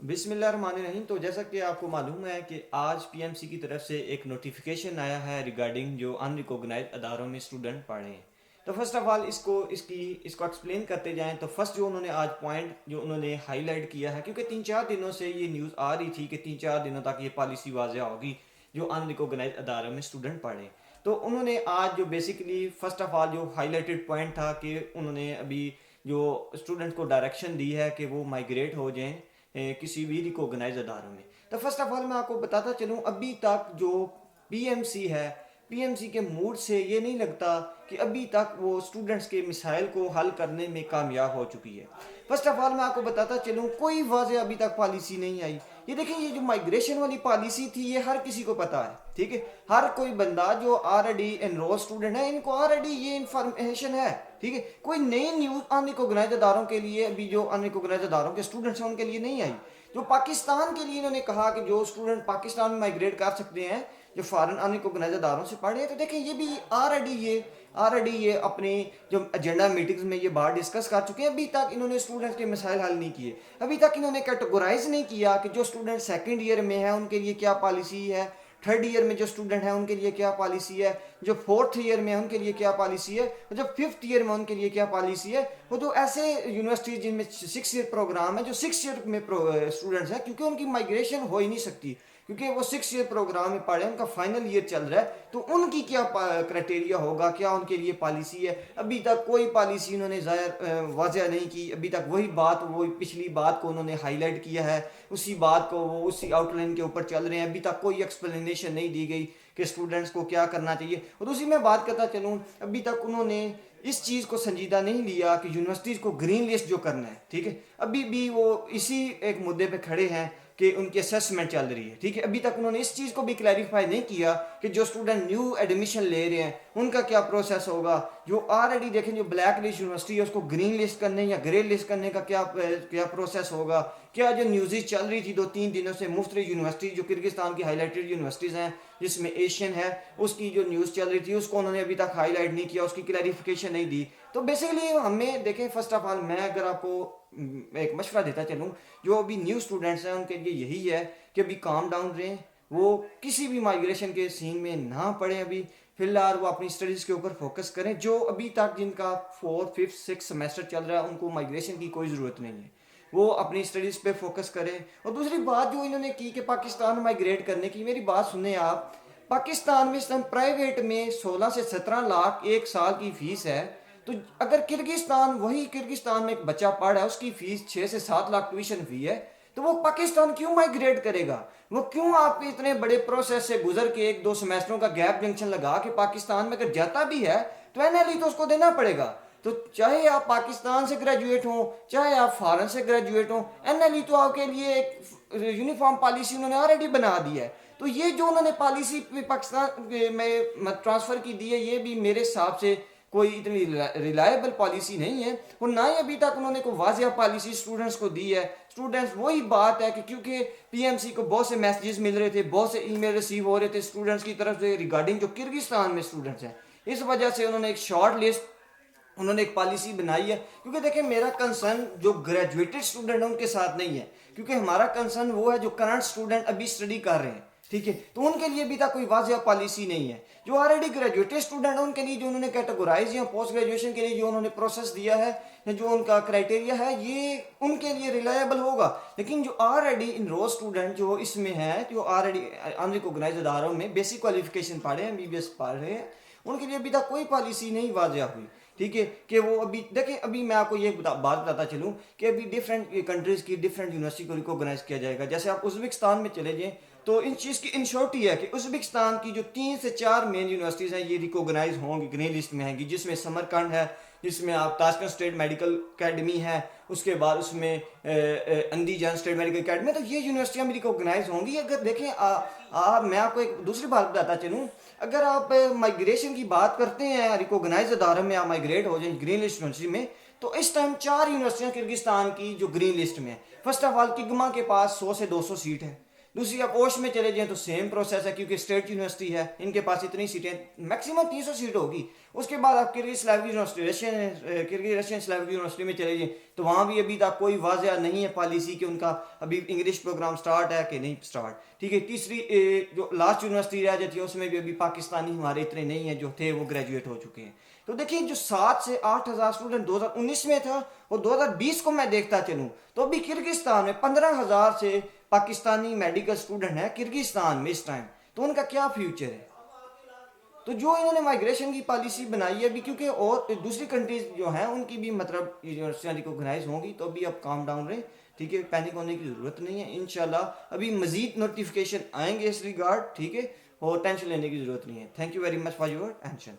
बिस्मिल्लाह रहमान रहीम। तो जैसा कि आपको मालूम है कि आज पीएमसी की तरफ से एक नोटिफिकेशन आया है रिगार्डिंग जो अनरिकॉग्नाइज अदारों में स्टूडेंट पढ़े हैं। तो फर्स्ट ऑफ ऑल इसको एक्सप्लेन करते जाएं तो फर्स्ट जो उन्होंने आज पॉइंट जो उन्होंने हाईलाइट किया है, क्योंकि 3-4 दिनों से ये न्यूज़ आ रही थी कि 3-4 दिनों तक ये पॉलिसी वाज़ह होगी जो अनरिकॉग्नाइज अदारों में स्टूडेंट पढ़े। तो उन्होंने आज जो बेसिकली फर्स्ट ऑफ ऑल जो हाईलाइटेड पॉइंट था कि उन्होंने अभी जो स्टूडेंट्स को डायरेक्शन दी है कि वो माइग्रेट हो जाएं किसी भी रिकॉग्नाइज अदारों में। तो फर्स्ट ऑफ ऑल मैं आपको बताता चलूँ, अभी तक जो पीएमसी है, पीएमसी के मूड से ये नहीं लगता कि अभी तक वो स्टूडेंट्स के मिसाइल को हल करने में कामयाब हो चुकी है। फर्स्ट ऑफ ऑल मैं आपको बताता चलूँ, कोई वाज़ह अभी तक पॉलिसी नहीं आई। ये देखें, ये जो माइग्रेशन वाली पॉलिसी थी ये हर किसी को पता है, ठीक है। हर कोई बंदा जो ऑलरेडी एनरोल स्टूडेंट है, इनको ऑलरेडी ये इंफॉर्मेशन है, ठीक है। कोई नई न्यूज़ अनरिकॉग्नाइज अदारों के लिए, अभी जो अनरिकॉग्नाइज अदारों के स्टूडेंट्स हैं उनके लिए नहीं आई। जो पाकिस्तान के लिए इन्होंने कहा कि जो स्टूडेंट पाकिस्तान में माइग्रेट कर सकते हैं जो फॉरेन अनरिकॉग्नाइज अदारों से पढ़े हैं, तो देखें ये भी ऑलरेडी ये अपनी जो एजेंडा मीटिंग्स में ये बात डिस्कस कर चुके हैं। अभी तक इन्होंने स्टूडेंट्स के मसाइल हल नहीं किए। अभी तक इन्होंने कैटेगोराइज नहीं किया कि जो स्टूडेंट सेकंड ईयर में है उनके लिए क्या पॉलिसी है, थर्ड ईयर में जो स्टूडेंट है उनके लिए क्या पॉलिसी है, जो फोर्थ ईयर में है उनके लिए क्या पॉलिसी है, और जो फिफ्थ ईयर में उनके लिए क्या पॉलिसी है। वो जो ऐसे यूनिवर्सिटीज जिनमें 6 ईयर प्रोग्राम है, जो 6 ईयर में स्टूडेंट्स हैं, क्योंकि उनकी माइग्रेशन हो ही नहीं सकती क्योंकि वो 6 ईयर प्रोग्राम में पढ़े, उनका फाइनल ईयर चल रहा है, तो उनकी क्या क्राइटेरिया होगा, क्या उनके लिए पॉलिसी है। अभी तक कोई पॉलिसी उन्होंने ज़ाहिर वाज़ह नहीं की। अभी तक वही पिछली बात को उन्होंने हाईलाइट किया है, उसी बात को वो उसी आउटलाइन के ऊपर चल रहे हैं। अभी तक कोई एक्सप्लेनेशन नहीं दी गई कि स्टूडेंट्स को क्या करना चाहिए। और दूसरी मैं बात करता चलूँ, अभी तक उन्होंने इस चीज़ को संजीदा नहीं लिया कि यूनिवर्सिटीज़ को ग्रीन लिस्ट जो करना है, ठीक है। अभी भी वो इसी एक मुद्दे पे खड़े हैं कि उनकी असेसमेंट चल रही है, ठीक है। अभी तक उन्होंने इस चीज़ को भी क्लैरिफाई नहीं किया कि जो स्टूडेंट न्यू एडमिशन ले रहे हैं उनका क्या प्रोसेस होगा। जो ऑलरेडी देखें जो ब्लैक लिस्ट यूनिवर्सिटी है उसको ग्रीन लिस्ट करने या ग्रे लिस्ट करने का क्या प्रोसेस होगा। क्या जो न्यूज़ चल रही थी 2-3 दिनों से, मुख्तलिफ यूनिवर्सिटी जो किर्गिस्तान की हाईलाइटेड यूनिवर्सिटीज़ हैं जिसमें एशियन है, उसकी जो न्यूज़ चल रही थी उसको उन्होंने अभी तक हाईलाइट नहीं किया, उसकी क्लैरिफिकेशन नहीं दी। तो बेसिकली हमें देखें, फर्स्ट ऑफ ऑल मैं अगर आपको एक मशवरा देता चलूँ, जो अभी न्यू स्टूडेंट्स हैं उनके लिए यही है कि अभी काम डाउन रहें, वो किसी भी माइग्रेशन के सीन में ना पड़ें। अभी फिलहाल वो अपनी स्टडीज़ के ऊपर फोकस करें। जो अभी तक जिनका 4th 5th 6th सेमेस्टर चल रहा है उनको माइग्रेशन की कोई ज़रूरत नहीं है, वो अपनी स्टडीज़ पे फोकस करें। और दूसरी बात जो इन्होंने की कि पाकिस्तान माइग्रेट करने की, मेरी बात सुने आप। पाकिस्तान में इस टाइम प्राइवेट में 16 से 17 लाख एक साल की फ़ीस है। तो अगर किर्गिस्तान में एक बच्चा पढ़ रहा है, उसकी फ़ीस 6 से 7 लाख ट्यूशन फ़ी है, तो वो पाकिस्तान क्यों माइग्रेट करेगा। वो क्यों आप इतने बड़े प्रोसेस से गुजर के 1-2 सेमेस्टरों का गैप जंक्शन लगा के पाकिस्तान में अगर जाता भी है तो एनएलई तो उसको देना पड़ेगा। तो चाहे आप पाकिस्तान से ग्रेजुएट हो, चाहे आप फॉरेन से ग्रेजुएट हो, एनएलई तो आपके लिए एक यूनिफॉर्म पॉलिसी उन्होंने ऑलरेडी बना दी है। तो ये जो उन्होंने पॉलिसी पाकिस्तान में ट्रांसफ़र की दी है, ये भी मेरे हिसाब से कोई इतनी रिलायबल पॉलिसी नहीं है। और ना ही अभी तक उन्होंने कोई वाज़िया पॉलिसी स्टूडेंट्स को दी है। स्टूडेंट्स वही बात है कि क्योंकि पीएमसी को बहुत से मैसेजेस मिल रहे थे, बहुत से ईमेल रिसीव हो रहे थे स्टूडेंट्स की तरफ से रिगार्डिंग जो किर्गिस्तान में स्टूडेंट्स हैं, इस वजह से उन्होंने एक शॉर्ट लिस्ट, उन्होंने एक पॉलिसी बनाई है। क्योंकि देखिए, मेरा कंसर्न जो ग्रेजुएटेड स्टूडेंट है उनके साथ नहीं है, क्योंकि हमारा कंसर्न वो है जो करंट स्टूडेंट अभी स्टडी कर रहे हैं, ठीक है। तो उनके लिए भी तक कोई वाज़िया पॉलिसी नहीं है। जो ऑलरेडी ग्रेजुएटेड स्टूडेंट है उनके लिए जो उन्होंने कैटेगोराइज या पोस्ट ग्रेजुएशन के लिए जो उन्होंने प्रोसेस दिया है या जो उनका क्राइटेरिया है, ये उनके लिए रिलायबल होगा। लेकिन जो ऑलरेडी इनरोल स्टूडेंट जो इसमें है, जो ऑलरेडी अनरिकॉग्नाइज अदारों में बेसिक क्वालिफिकेशन पढ़े हैं, एमबीबीएस पढ़ रहे हैं, उनके लिए अभी तक कोई पॉलिसी नहीं वाज़िया हुई, ठीक है। कि वो अभी देखें, अभी मैं आपको ये बात बताता चलूँ कि अभी डिफरेंट कंट्रीज़ की डिफरेंट यूनिवर्सिटी को रिकॉग्नाइज किया जाएगा। जैसे आप उज़्बेकिस्तान में चले जाएँ तो इन चीज़ की इंश्योरिटी है कि उज़्बेकिस्तान की जो 3 से 4 मेन यूनिवर्सिटीज़ हैं ये रिकॉग्नाइज होंगी, ग्रीन लिस्ट में आएंगी, जिसमें समरकंद है, जिसमें आप ताशकंद स्टेट मेडिकल अकेडमी है, उसके बाद उसमें अंदीजान स्टेट मेडिकल अकेडमी। तो ये यूनिवर्सिटियाँ भी रिकॉग्नाइज होंगी। अगर देखें मैं आपको एक दूसरी बात बताता चलूँ, अगर आप माइग्रेशन की बात करते हैं, रिकॉग्नाइज अदारों में आप माइग्रेट हो जाए ग्रीन लिस्ट यूनिवर्सिटी में, तो इस टाइम 4 यूनिवर्सिटियाँ किर्गिस्तान की जो ग्रीन लिस्ट में है। फर्स्ट ऑफ ऑल किगमा के पास 100 से 200 सीट है, दूसरी आप ओश में चले जाएं तो सेम प्रोसेस है, क्योंकि स्टेट यूनिवर्सिटी है, इनके पास इतनी सीटें मैक्सिमम 300 सीट होगी। उसके बाद आप Kyrgyz Slavic university Russian Slavic university में चले जाएं तो वहाँ भी अभी तक कोई वाज़ह नहीं है पॉलिसी कि उनका अभी इंग्लिश प्रोग्राम स्टार्ट है कि नहीं स्टार्ट, ठीक है। तीसरी जो लास्ट यूनिवर्सिटी रह जाती है उसमें भी अभी पाकिस्तानी हमारे इतने नहीं हैं, जो थे वो ग्रेजुएट हो चुके हैं। तो देखिए जो 7 से 8 हज़ार स्टूडेंट 2019 में था और 2020 को मैं देखता चलूँ तो अभी किर्गिस्तान में 15,000 से पाकिस्तानी मेडिकल स्टूडेंट हैं किर्गिस्तान में इस टाइम, तो उनका क्या फ्यूचर है। तो जो इन्होंने माइग्रेशन की पॉलिसी बनाई है अभी, क्योंकि और दूसरी कंट्रीज जो हैं उनकी भी मतलब यूनिवर्सिटियाँ रिकॉग्नाइज होंगी, तो अभी अब काम डाउन रहे, ठीक है, पैनिक होने की ज़रूरत नहीं है। इंशाल्लाह अभी मजीद नोटिफिकेशन आएंगे इस रिगार्ड, ठीक है, और टेंशन लेने की ज़रूरत नहीं है। Thank you very much for your attention.